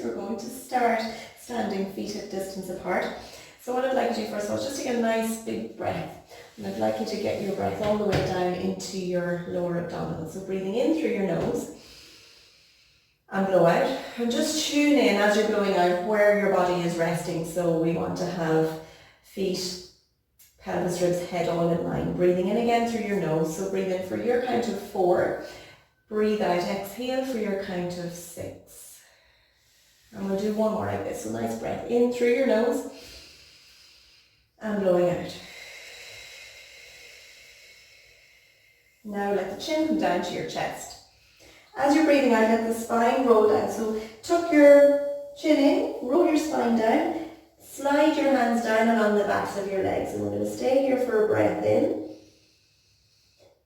we're going to start standing feet hip distance apart. So what I'd like you to do first of all is just take a nice big breath. And I'd like you to get your breath all the way down into your lower abdominal. So breathing in through your nose and blow out. And just tune in as you're blowing out where your body is resting. So we want to have feet, pelvis, ribs, head all in line. Breathing in again through your nose. So breathe in for your count of 4. Breathe out, exhale for your count of 6. And we'll do one more like this. So nice breath in through your nose and blowing out. Now let the chin come down to your chest. As you're breathing out, let the spine roll down. So tuck your chin in, roll your spine down, slide your hands down along the backs of your legs. And we're going to stay here for a breath in.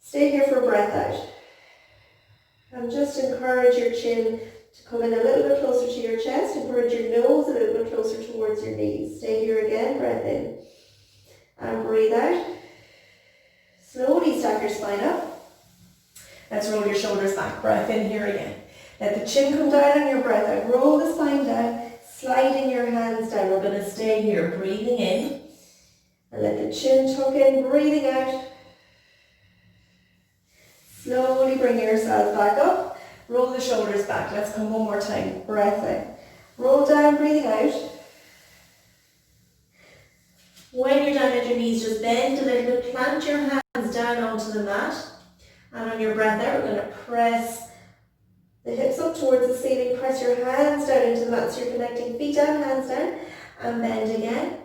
Stay here for a breath out. And just encourage your chin to come in a little bit closer to your chest. Encourage your nose a little bit closer towards your knees. Stay here again, breath in. And breathe out. Slowly stack your spine up. Let's roll your shoulders back. Breath in here again. Let the chin come down on your breath out. Roll the spine down. Sliding your hands down. We're going to stay here. Breathing in. And let the chin tuck in. Breathing out. Slowly bring yourself back up. Roll the shoulders back. Let's come one more time. Breath in. Roll down, breathing out. When you're down at your knees, just bend a little bit. Plant your hands down onto the mat. And on your breath out, we're going to press the hips up towards the ceiling. Press your hands down into the mat. So you're connecting feet down, hands down. And bend again.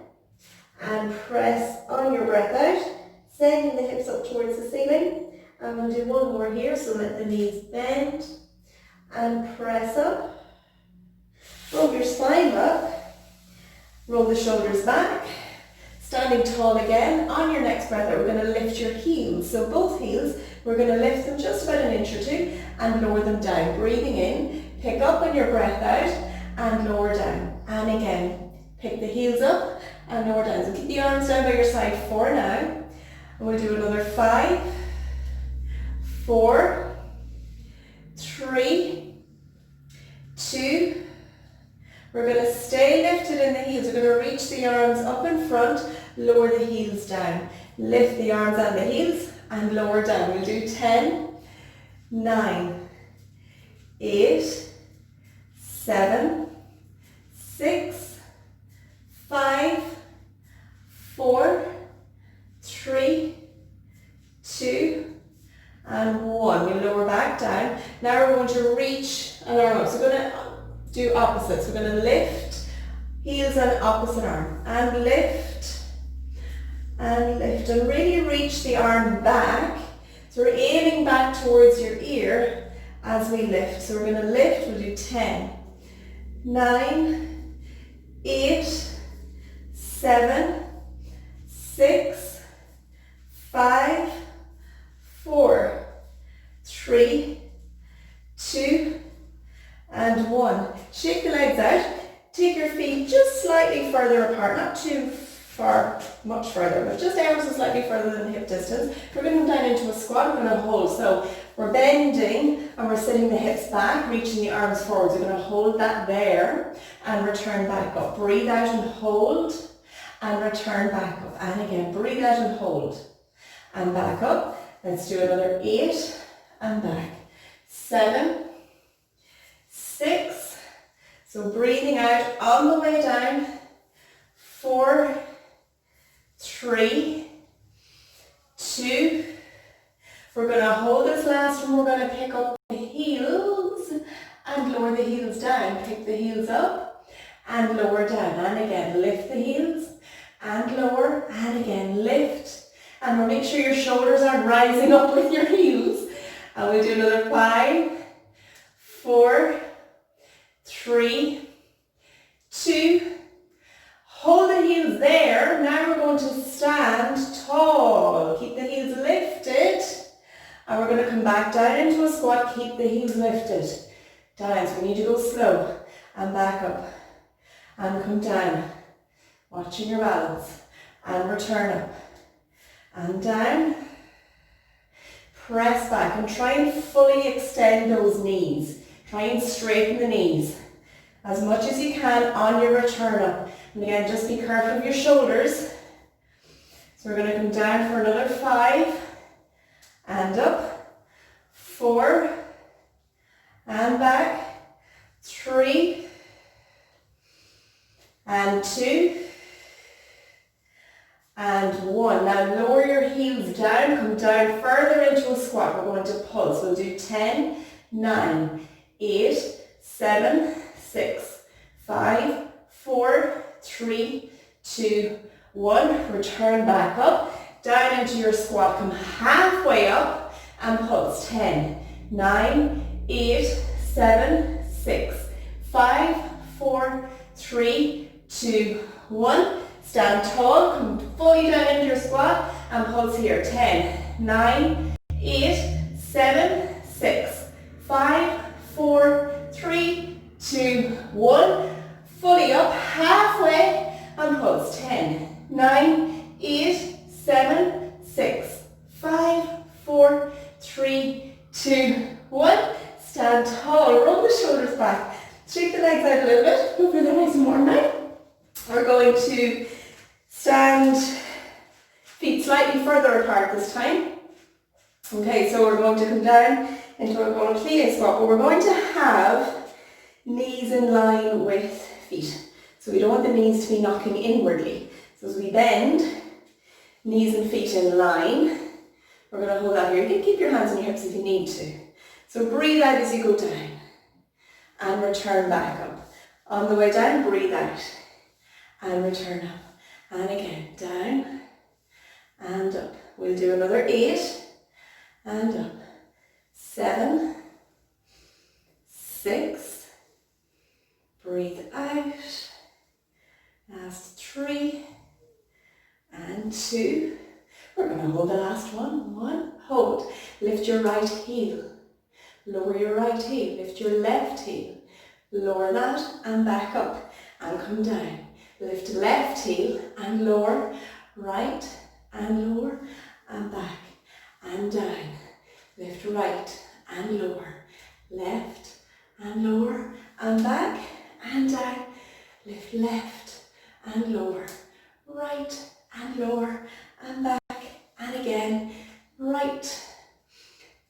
And press on your breath out. Sending the hips up towards the ceiling. I'm going to do one more here, so let the knees bend and press up. Roll your spine back. Roll the shoulders back. Standing tall again. On your next breath out, we're going to lift your heels. So both heels, we're going to lift them just about an inch or two and lower them down. Breathing in, pick up on your breath out and lower down. And again, pick the heels up and lower down. So keep the arms down by your side for now. And we'll do another 5, 4, 3, 2. We're going to stay lifted in the heels. We're going to reach the arms up in front, lower the heels down. Lift the arms and the heels and lower down. We'll do 10, 9, 8, 7, 6, 5, 4, 3, 2, and 1. We'll lower back down. Now we're going to reach an arm up. So we're going to do opposites. We're going to lift, heels and opposite arm. And lift, and lift. And really reach the arm back. So we're aiming back towards your ear as we lift. So we're going to lift. We'll do 10, 9, 8, 7, 6, 5, 4, 3, 2, and 1. Shake the legs out. Take your feet just slightly further apart, not too far, much further, but just ever so slightly further than hip distance. We're going to come down into a squat. We're going to hold. So we're bending and we're sitting the hips back, reaching the arms forwards. We're going to hold that there and return back up. Breathe out and hold and return back up. And again, breathe out and hold and back up. Let's do another 8 and back. 7, 6. So breathing out on the way down. 4, 3, 2. We're going to hold this last one. We're going to pick up the heels and lower the heels down. Pick the heels up and lower down. And again, lift the heels and lower. And again, lift. And we'll make sure your shoulders aren't rising up with your heels. And we'll do another 5, 4, 3, 2. Hold the heels there. Now we're going to stand tall. Keep the heels lifted. And we're going to come back down into a squat. Keep the heels lifted. Down. So we need to go slow. And back up. And come down. Watching your balance. And return up. And down. Press back and try and fully extend those knees. Try and straighten the knees. as much as you can on your return up. And again, just be careful of your shoulders. So we're going to come down for another 5, and up, 4, and back, 3, and 2, and 1. Now lower your heels down, come down further into a squat. We're going to pulse. We'll do 10, 9, 8, 7, 6, 5, 4, 3, 2, 1. Return back up, down into your squat. Come halfway up and pulse. 10, 9, 8, 7, 6, 5, 4, 3, 2, 1. Stand tall, come fully down into your squat and pulse here. 10, 9, 8, 7, 6, 5, 4, 3, 2, 1. Fully up, halfway and pulse. 10, 9, 8, 7, 6, 5, 4, 3, 2, 1. Stand tall, roll the shoulders back. Shake the legs out a little bit. Hopefully they're nice and warm now. We're going to stand feet slightly further apart this time. Okay, so we're going to come down into a plie squat, but we're going to have knees in line with feet. So we don't want the knees to be knocking inwardly. So as we bend, knees and feet in line, we're going to hold that here. You can keep your hands on your hips if you need to. So breathe out as you go down and return back up. On the way down, breathe out and return up. And again, down and up. We'll do another 8 and up. 7, 6, breathe out. Last 3 and 2. We're going to hold the last one. 1, hold. Lift your right heel. Lower your right heel. Lift your left heel. Lower that and back up and come down. Lift left heel and lower, right and lower and back and down. Lift right and lower, left and lower and back and down. Lift left and lower, right and lower and back and again. Right,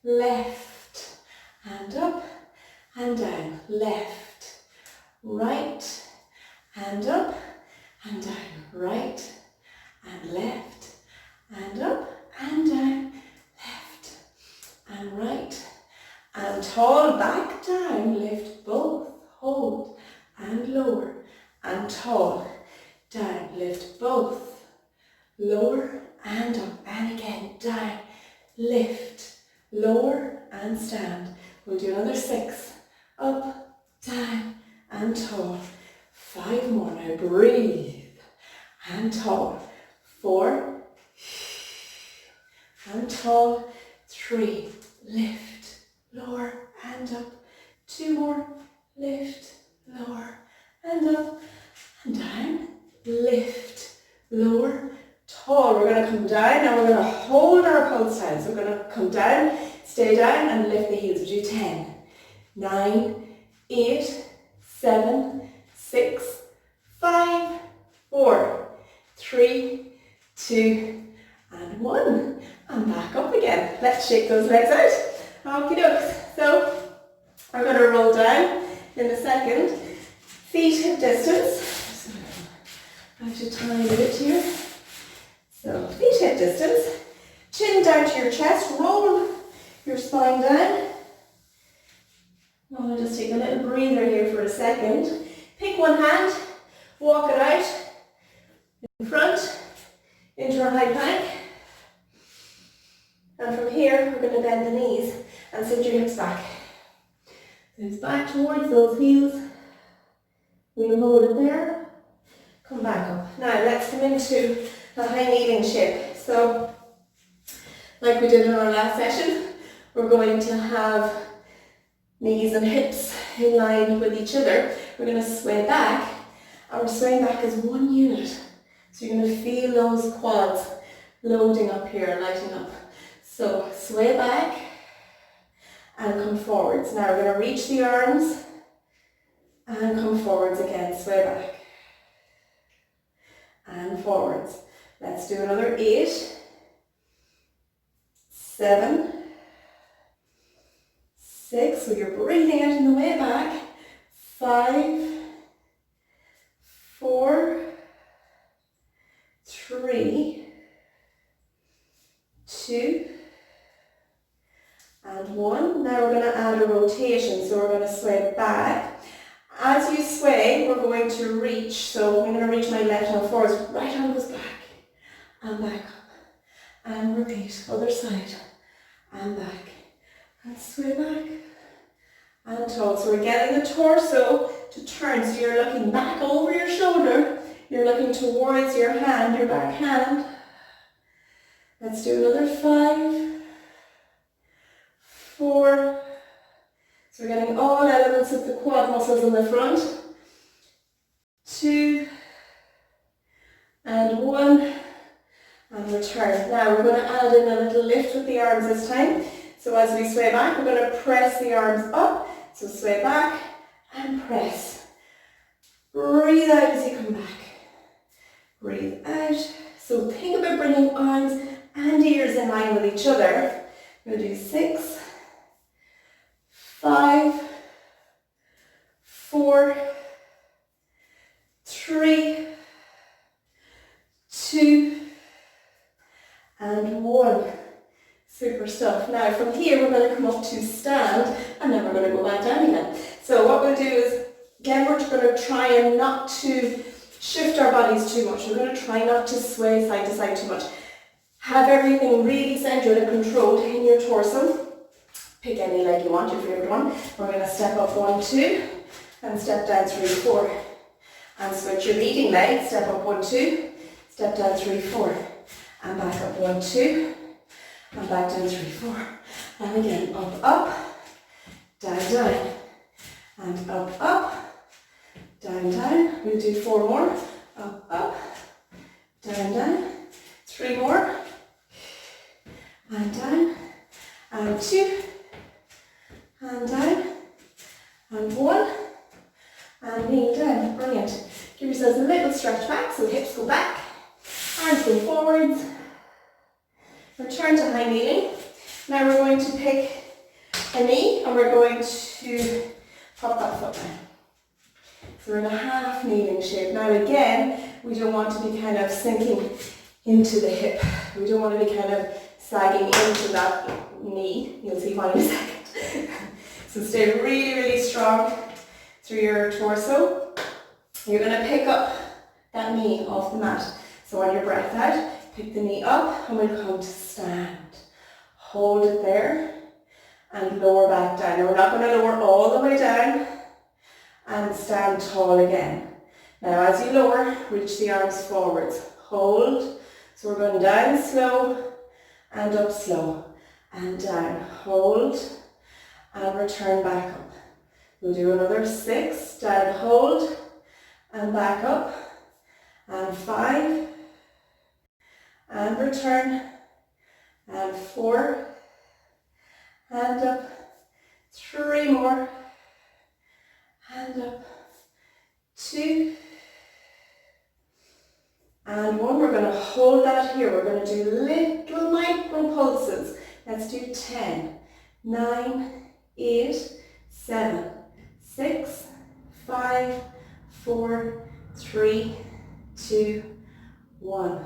left and up and down. Left, right and up and down, right and left and up and down, left and right and tall, back down, lift both, hold and lower and tall, down, lift both, lower and up and again, down, lift, lower and stand. We'll do another 6, up, down and tall. 5 more now, breathe and tall. 4 and tall. 3, lift, lower and up. 2 more, lift, lower and up and down. Lift, lower, tall. We're going to come down and we're going to hold our pulse down. So we're going to come down, stay down and lift the heels. We'll do 10, 9, 8, 7, 6, 5, 4, 3, 2, and 1. And back up again. Let's shake those legs out. Okie dokes. So we're going to roll down in a second. Feet hip distance. I should tie a bit here. So feet hip distance. Chin down to your chest. Roll your spine down. I'm going to just take a little breather here for a second. Pick one hand, walk it out in front into our high plank. And from here, we're going to bend the knees and sit your hips back. Hips back towards those heels. We'll hold it there. Come back up. Now let's come into a high kneeling shape. So, like we did in our last session, we're going to have knees and hips in line with each other. We're going to sway back, and we're swaying back as one unit. So you're going to feel those quads loading up here, lighting up. So sway back and come forwards. Now we're going to reach the arms And come forwards again, sway back. And forwards. Let's do another 8, 7, 6, so you're breathing out in the way back. 5, 4, 3, 2, and 1. Now we're going to add a rotation, so we're going to sway back. As you sway, we're going to reach, so I'm going to reach my left arm forwards, right arm goes back, and back up, and repeat, other side, and back, and sway back, and tall. So we're getting the torso to turn, so you're looking back over your shoulder, you're looking towards your hand, your back hand. Let's do another 5, 4, so we're getting all elements of the quad muscles in the front. 2, and 1, and return. Now we're going to add in a little lift with the arms this time. So as we sway back, we're going to press the arms up. So sway back and press. Breathe out as you come back. Breathe out. So think about bringing arms and ears in line with each other. We'll do 6, 5, 4, 3, 2, and 1. Super stuff. Now from here we're going to come up to stand, and then we're going to go back down again. So what we'll do is, again, we're going to try and not to shift our bodies too much. We're going to try not to sway side to side too much. Have everything really centered and controlled in your torso. Pick any leg you want, your favorite one. We're going to step up 1, 2, and step down 3, 4. And switch your leading leg, step up 1, 2, step down 3, 4. And back up 1, 2, and back down 3, 4. And again, up, up, down, down. And up, up, down, down. We'll do 4 more. Up, up, down, down. 3 more. And down. And 2. And down. And 1. And knee down. Brilliant. Give yourselves a little stretch back, so hips go back, arms go forwards. Return to high kneeling. Now we're going to pick a knee and we're going to pop that foot down. So we're in a half kneeling shape. Now again, we don't want to be kind of sinking into the hip. We don't want to be kind of sagging into that knee. You'll see why in a second. So stay really, really strong through your torso. You're going to pick up that knee off the mat. So on your breath out, pick the knee up and we'll come to stand. Hold it there and lower back down. Now we're not going to lower all the way down and stand tall again. Now as you lower, reach the arms forwards. Hold. So we're going down slow and up slow and down. Hold and return back up. We'll do another 6, down, hold, and back up, and 5, and return, and 4, and up, 3 more, and up, 2, and 1. We're going to hold that here. We're going to do little micro pulses. Let's do 10, 9, 8, 7, 6, 5, 4, 3, 2, 1.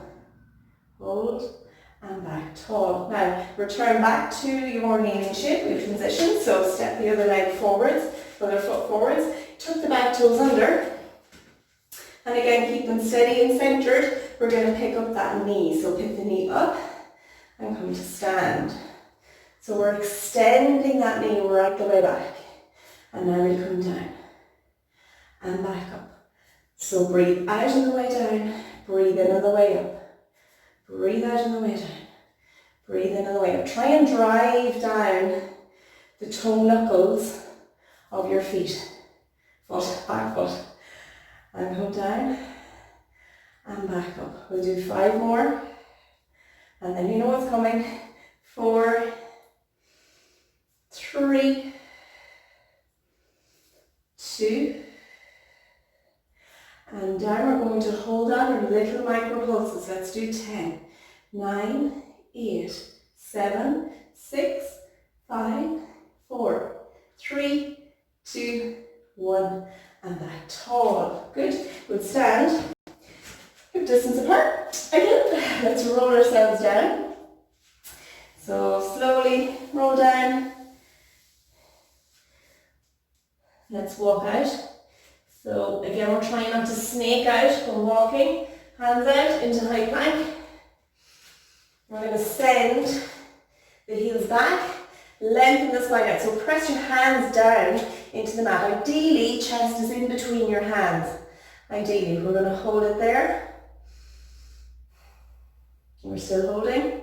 Hold and back tall. Now return back to your kneeling shape. We transition. So step the other leg forwards, other foot forwards. Tuck the back toes under. And again, keep them steady and centered. We're going to pick up that knee. So pick the knee up and come to stand. So we're extending that knee right the way back. And now we come down and back up. So breathe out on the way down, breathe in on the way up. Breathe out on the way down, breathe in on the way up. Try and drive down the toe knuckles of your feet. Foot, back foot. And come down and back up. We'll do 5 more. And then you know what's coming. 4, 3, 2, and down. We're going to hold on our little micro pulses. Let's do 10, 9, 8, 7, 6, 5, 4, 3, 2, 1, and back tall. Good. We'll stand hip distance apart. Again, let's roll ourselves down. So slowly roll down. Let's walk out. So again, we're trying not to snake out when walking. Hands out into high plank. We're going to send the heels back. Lengthen the spine out. So press your hands down into the mat. Ideally, chest is in between your hands. Ideally, we're going to hold it there. We're still holding.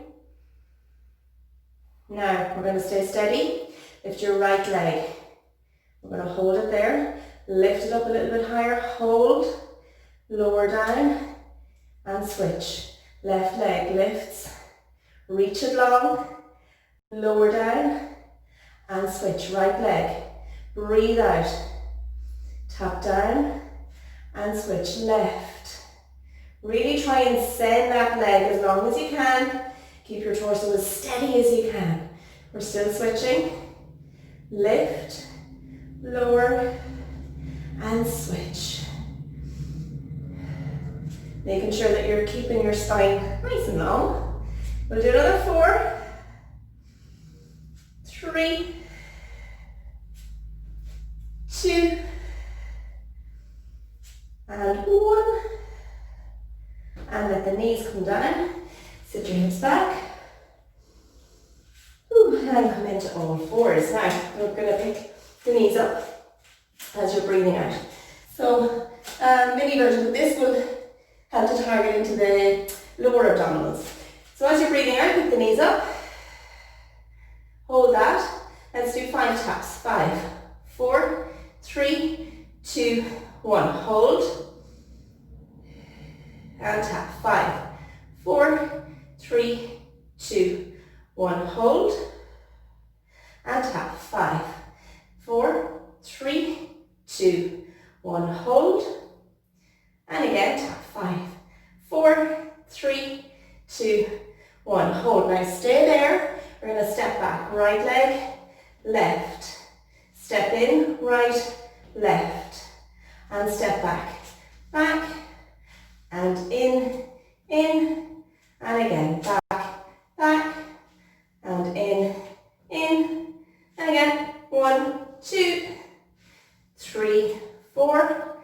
Now, we're going to stay steady. Lift your right leg. We're going to hold it there. Lift it up a little bit higher. Hold. Lower down. And switch. Left leg lifts. Reach it long. Lower down. And switch. Right leg. Breathe out. Tap down. And switch. Left. Really try and send that leg as long as you can. Keep your torso as steady as you can. We're still switching. Lift, lower, and switch. Making sure that you're keeping your spine nice and long. We'll do another 4, 3, 2, and 1. And let the knees come down. Sit your hips back. And come into all fours. Now, we're going to pick the knees up as you're breathing out. So, mini version of this will help to target into the lower abdominals. So as you're breathing out, pick the knees up. Hold that. Let's do 5 taps. 5, 4, 3, 2, 1. Hold. And tap. 5, 4, 3, 2, 1. Hold. And tap. 5, 4, 3, 2, 1. Hold. And again, tap. 5, 4, 3, 2, 1. Hold. Now stay there. We're going to step back. Right leg, left. Step in, right, left. And step back. Back. And in, and again, back, back, and in, and again, 1, 2, 3, 4.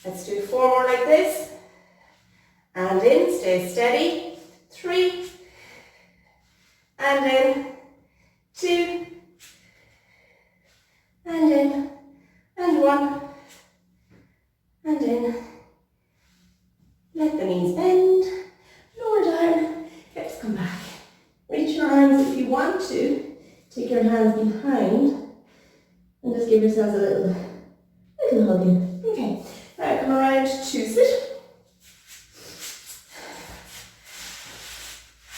Let's do 4 more like this, and in, stay steady, 3, and in, 2, and in, and 1, and in. Let the knees bend, lower down, hips come back. Reach your arms if you want to. Take your hands behind and just give yourselves a little hug in. Okay, now come around to sit.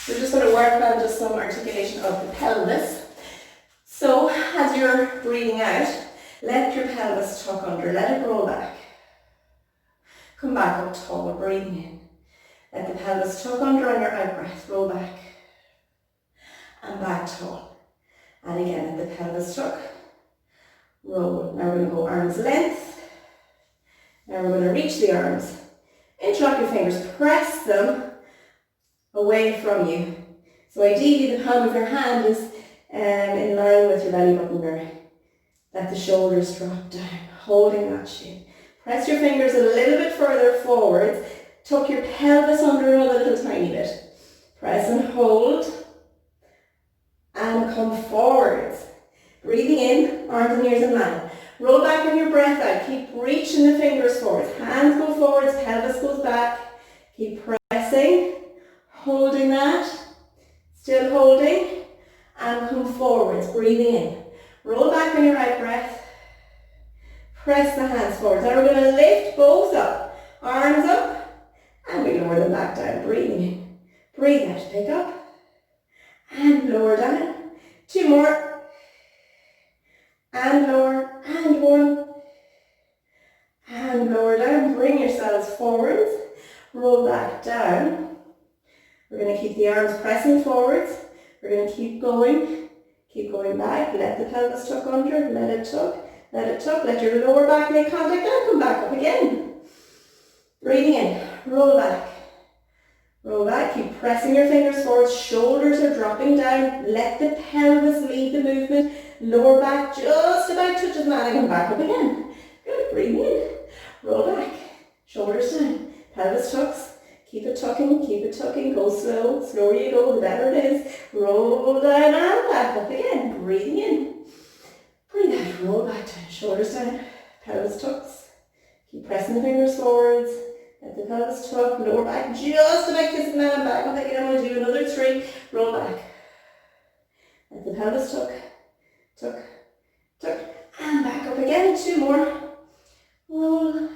We're just going to work on just some articulation of the pelvis. So as you're breathing out, let your pelvis tuck under, let it roll back. Come back up tall, breathing in. Let the pelvis tuck under on your out breath, roll back. And back tall. And again, let the pelvis tuck, roll. Now we're going to go arms length. Now we're going to reach the arms. Interlock your fingers, press them away from you. So ideally the palm of your hand is in line with your belly button there. Let the shoulders drop down, holding that shape. Press your fingers a little bit further forwards. Tuck your pelvis under a little tiny bit. Press and hold. And come forwards. Breathing in, arms and ears in line. Roll back on your breath out. Keep reaching the fingers forwards. Hands go forwards, pelvis goes back. Keep pressing, holding that. Still holding. And come forwards, breathing in. Roll back on your out breath. Press the hands forward. Now we're going to lift both up. Arms up. And we lower them back down. Breathing in. Breathe out. Pick up. And lower down. 2 more. And lower. And 1. And lower down. bring yourselves forwards, roll back down. We're going to keep the arms pressing forwards. We're going to keep going back. Let the pelvis tuck under, let it tuck, let your lower back make contact and come back up again. Breathing in, roll back, keep pressing your fingers forwards, shoulders are dropping down, let the pelvis lead the movement, lower back just about touches mat and come back up again. Good, breathing in, roll back, shoulders down, pelvis tucks, keep it tucking, go slow, slower you go, the better it is. Roll down and back up again, breathing in. Breathe out, roll back down, shoulders down, pelvis tucks. Keep pressing the fingers forwards, let the pelvis tuck, lower back, just about kissing that and back up again. I'm going to do another 3, roll back. Let the pelvis tuck, and back up again, 2 more. Roll, let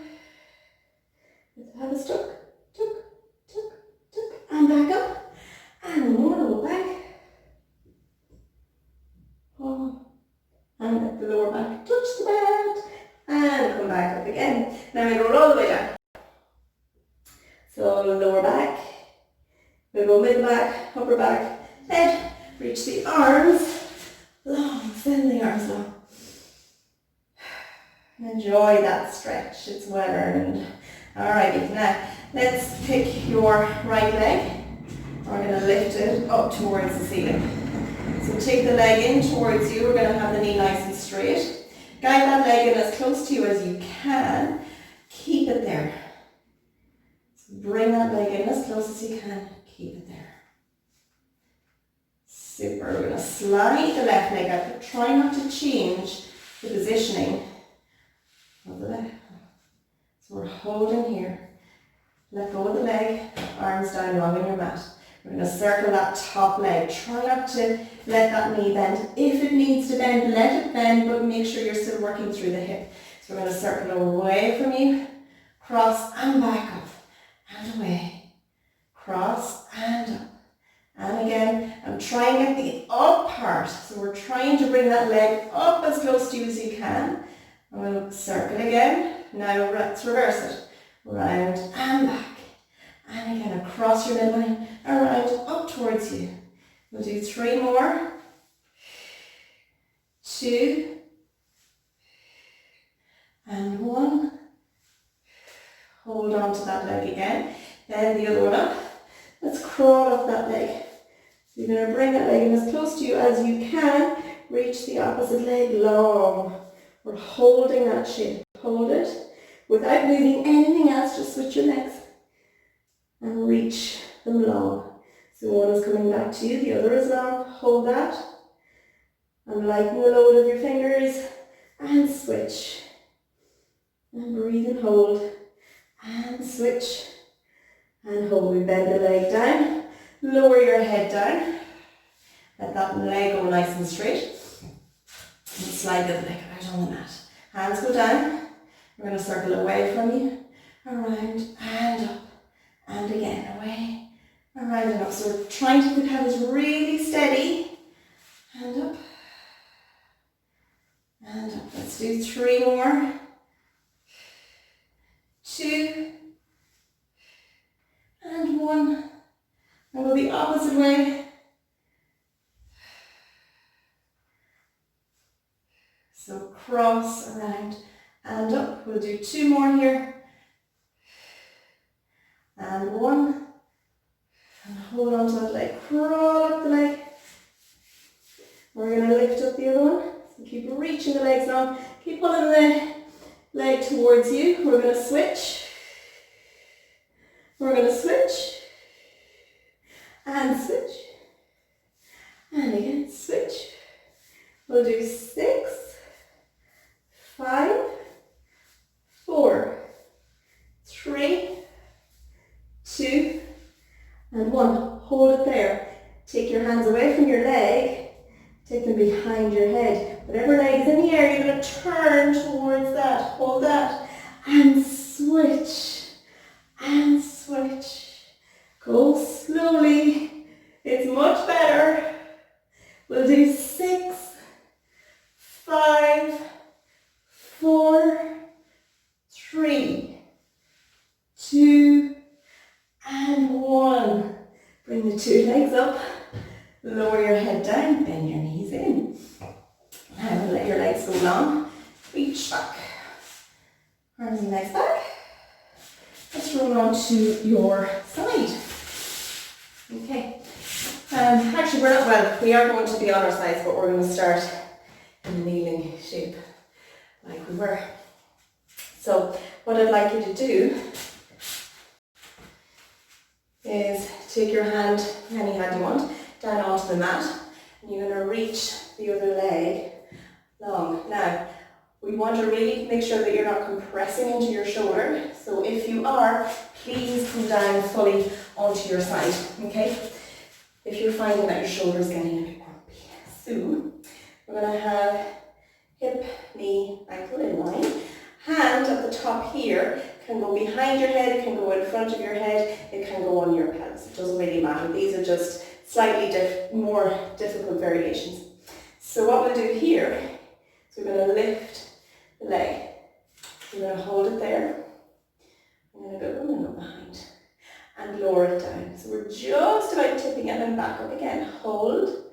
the pelvis tuck, and back up, and one more, roll back. And let the lower back touch the mat, and come back up again. Now we roll all the way down. So lower back, we'll go mid back, upper back, head, reach the arms long, send the arms long. Enjoy that stretch, it's well earned. Alrighty, now let's pick your right leg. We're going to lift it up towards the ceiling. So take the leg in towards you. We're going to have the knee nice and straight. Guide that leg in as close to you as you can. Keep it there. So bring that leg in as close as you can. Keep it there. Super. We're going to slide the left leg out, but try not to change the positioning of the leg. So we're holding here. Let go of the leg, arms down long on your mat. We're going to circle that top leg. Try not to let that knee bend. If it needs to bend, let it bend, but make sure you're still working through the hip. So we're going to circle away from you, cross and back up, and away. Cross and up. And again, and try and get the up part. So we're trying to bring that leg up as close to you as you can. And we'll circle again. Now let's reverse it. Round and back. And again, across your midline, around, up towards you. We'll do 3 more. 2. And 1. Hold on to that leg again. Then the other one up. Let's crawl up that leg. So you're going to bring that leg in as close to you as you can. Reach the opposite leg long. We're holding that shape. Hold it. Without moving anything else, just switch your legs. And reach them long. So one is coming back to you, the other is long. Hold that. And lighten the load of your fingers. And switch. And breathe and hold. And switch. And hold. We bend the leg down. Lower your head down. Let that leg go nice and straight. And slide the leg out on the mat. Hands go down. We're going to circle away from you. Around and up. And again, away, around and up. So we're trying to keep the pelvis really steady. And up. And up. Let's do 3 more. 2. And 1. And we'll be opposite way. So cross, around, and up. We'll do 2 more here. And 1, and hold on to that leg, crawl up the leg. We're going to lift up the other one, so keep reaching the legs long, keep pulling the leg towards you. We're going to switch, and switch, and again switch. We'll do 6, 5, 4, 3, 2, and 1. Hold it there. Take your hands away from your leg. Take them behind your head. Whatever leg is in the air, you're going to turn towards that. Hold that. And switch. And switch. Go slowly. It's much better. We'll do 6, 5, 4, 3, the two legs up, lower your head down, bend your knees in. Now let your legs go long, reach back. Arms and legs back. Let's roll on to your side. Okay. Actually, we are going to be on our sides, but we're going to start in a kneeling shape like we were. So what I'd like you to do is take your hand, any hand you want, down onto the mat, and you're going to reach the other leg long. Now, we want to really make sure that you're not compressing into your shoulder, so if you are, please come down fully onto your side, okay? If you're finding that your shoulder is getting a bit grumpy. So, we're going to have hip, knee, ankle in line. Hand at the top here can go behind your head, it can go in front of your head, it can go on your pelvis. It doesn't really matter. These are just slightly more difficult variations. So what we'll do here is we're going to lift the leg. We're going to hold it there. I'm going to go behind and lower it down. So we're just about tipping it and back up again. Hold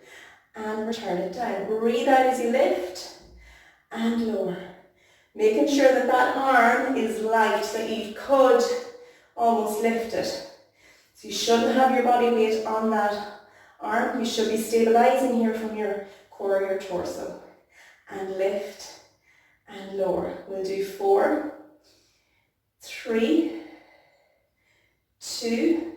and return it down. Breathe out as you lift and lower. Making sure that that arm is light, that you could almost lift it. So you shouldn't have your body weight on that arm. You should be stabilizing here from your core or your torso. And lift and lower. We'll do 4, 3, 2.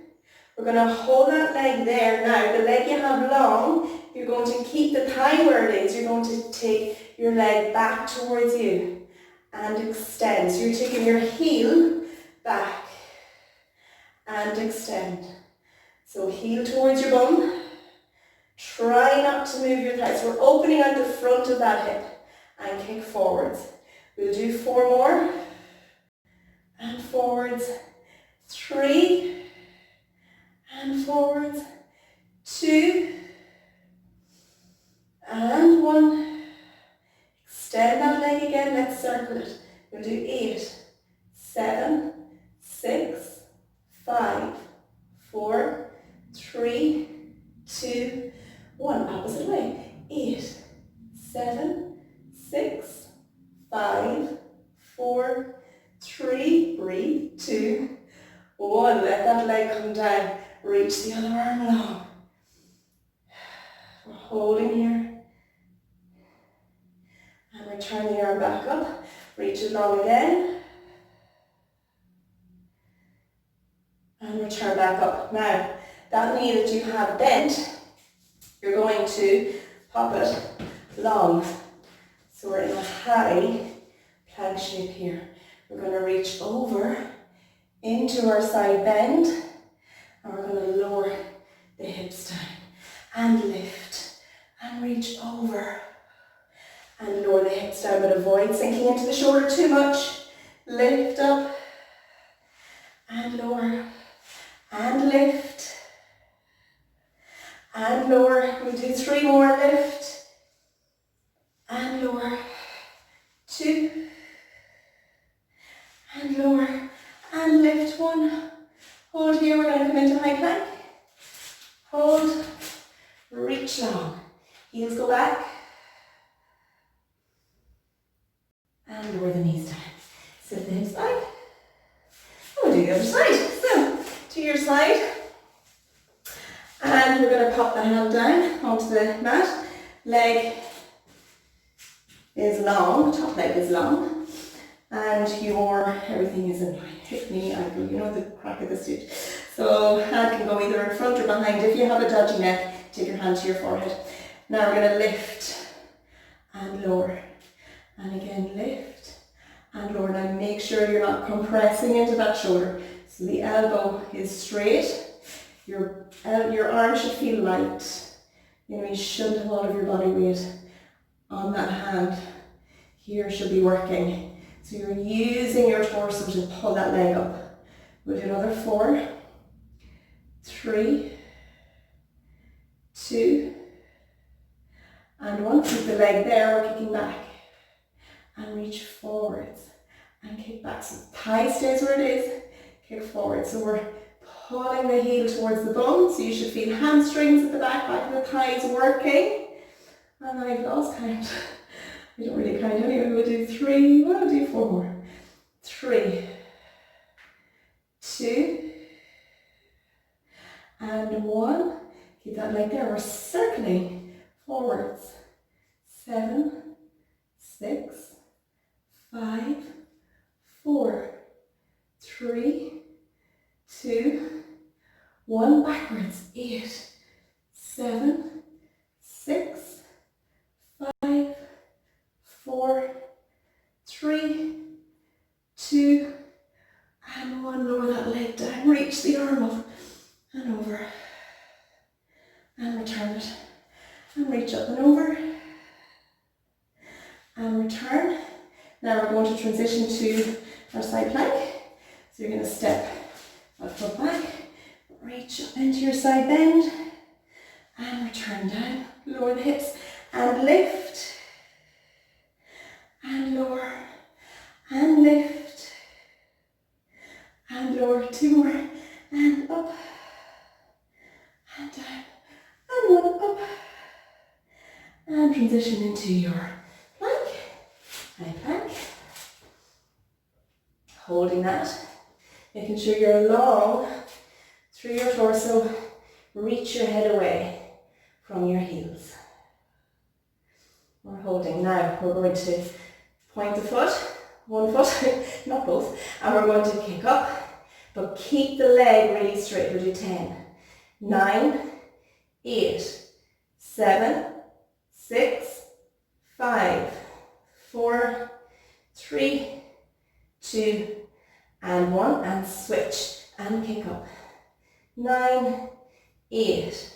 We're going to hold that leg there. Now, the leg you have long, you're going to keep the thigh where it is. You're going to take your leg back towards you and extend. So you're taking your heel back and extend. So heel towards your bum. Try not to move your thighs. We're opening out the front of that hip and kick forwards. We'll do 4 more. And forwards. 3. And forwards. 2. And 1. Extend that leg again, let's circle it. We'll do 8, 7, 6, 5, 4, 3, 2, 1. Opposite way. 8, 7, 6, 5, 4, 3, breathe, 2, 1. Let that leg come down. Reach the other arm along. We're holding here. And return the arm back up. Reach it long again. And return back up. Now, that knee that you have bent, you're going to pop it long. So we're in a high plank shape here. We're going to reach over into our side bend. And we're going to lower the hips down. And lift. And reach over. And lower the hips down, but avoid sinking into the shoulder too much. Lift up and lower and lift and lower. We'll do 3 more. Lift and lower. 2 and lower and lift. 1. Hold here. We're going to come into high plank. Hold. Reach long. Heels go back. And lower the knees down. Sit the hips back. We'll do the other side. So, to your side. And we're going to pop the hand down onto the mat. Leg is long, top leg is long. And everything is in line. Hip, knee, ankle, you know the crack of the suit. So, hand can go either in front or behind. If you have a dodgy neck, take your hand to your forehead. Now we're going to lift and lower. And again, lift and lower. Now make sure you're not compressing into that shoulder. So the elbow is straight. Your arm should feel light. You shouldn't have all of your body weight on that hand. Here should be working. So you're using your torso to pull that leg up. We'll do another 4, 3, 2, and 1. Keep the leg there, we're kicking back. And reach forwards and kick back. So thigh stays where it is, kick forward. So we're pulling the heel towards the bum, so you should feel hamstrings at the back of the thighs working. And I've lost count. I don't really count anyway. We'll do 3, we'll do 4 more. 3, 2, and 1. Keep that leg there. We're circling forwards. 7, 6, 5, 4, 3, 2, 1. Backwards. 8, 7, 6, 5, 4, 3, 2, and 1. Lower that leg down. Reach the arm up and over. And return it. And reach up and over. And return. Now we're going to transition to our side plank. So you're going to step that foot back, reach up into your side bend, and return down. Lower the hips and lift. And lower. And lift. And lower. 2 more. And up. And down. And 1 up. And transition into your plank. High plank. Holding that. Making sure you're long through your torso. Reach your head away from your heels. We're holding. Now we're going to point the foot, one foot, not both, and we're going to kick up, but keep the leg really straight. We'll do 10, 9, 8, 7, 6, 5, 4, 3, 2, and 1, and switch, and kick up. 9, 8,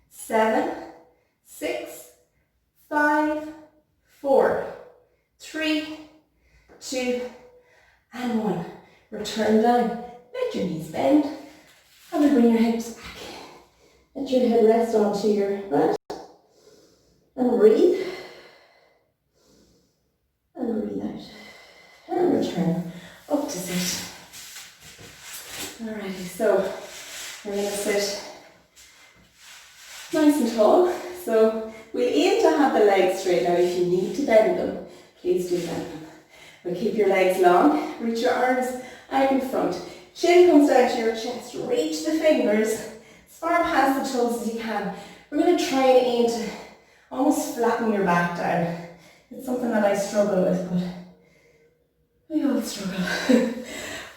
7, 6, 5, 4, 3, 2, and 1. Return down. Let your knees bend. And then bring your hips back. Let your head rest onto your mat. And breathe. And breathe out. And return up to sit. Alrighty, so we're going to sit nice and tall. So we'll aim to have the legs straight. Now if you need to bend them, please do bend them. But keep your legs long. Reach your arms out in front. Chin comes down to your chest. Reach the fingers as far past the toes as you can. We're going to try and aim to almost flatten your back down. It's something that I struggle with, but we all struggle.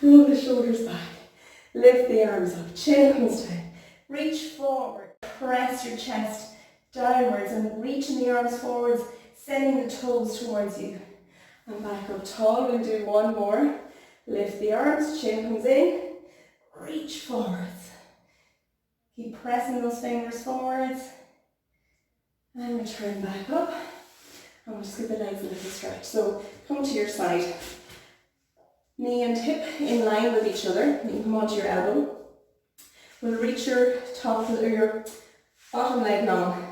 Roll the shoulders back. Lift the arms up. Chin comes down. Reach forward. Press your chest downwards and reaching the arms forwards, sending the toes towards you. And back up tall. We'll do 1 more. Lift the arms. Chin comes in. Reach forwards. Keep pressing those fingers forwards. And return back up. And we'll just give the legs a little stretch. So come to your side. Knee and hip in line with each other. You can come onto your elbow. We'll reach your top or your bottom leg long.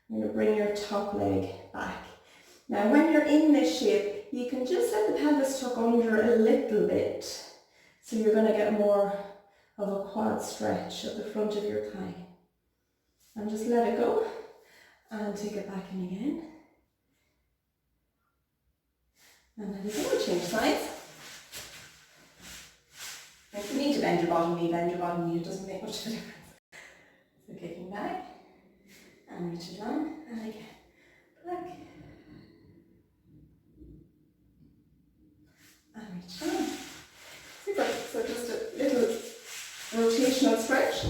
You're going to bring your top leg back. Now when you're in this shape, you can just let the pelvis tuck under a little bit. So you're going to get more of a quad stretch at the front of your thigh. And just let it go. And take it back in again. And then we'll change sides. If you need to bend your bottom knee, bend your bottom knee. It doesn't make much of a difference. So kicking back. And reach it down. And again. Back. And reach down. Super. So just a little rotational stretch.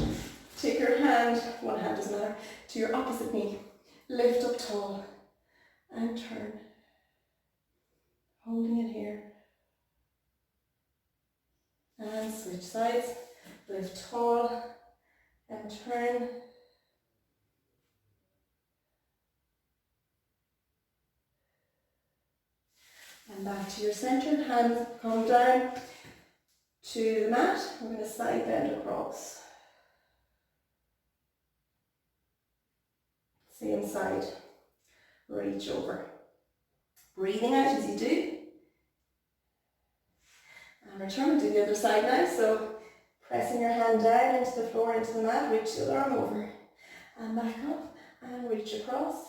Take your hand, one hand doesn't matter, to your opposite knee. Lift up tall. And turn. Holding it here. And switch sides. Lift tall. And turn. And back to your center. Hands come down to the mat. We're going to side bend across. Same side. Reach over. Breathing out as you do. And return to the other side now. So Pressing your hand down into the floor, into the mat, reach the other arm over. And back up, and reach across.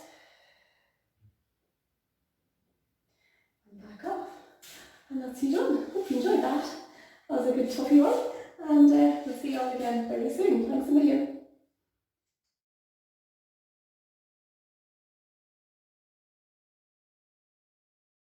And back up. And that's you done. Hope you enjoyed that. That was a good toughie one. And we'll see you all again very soon. Thanks a million.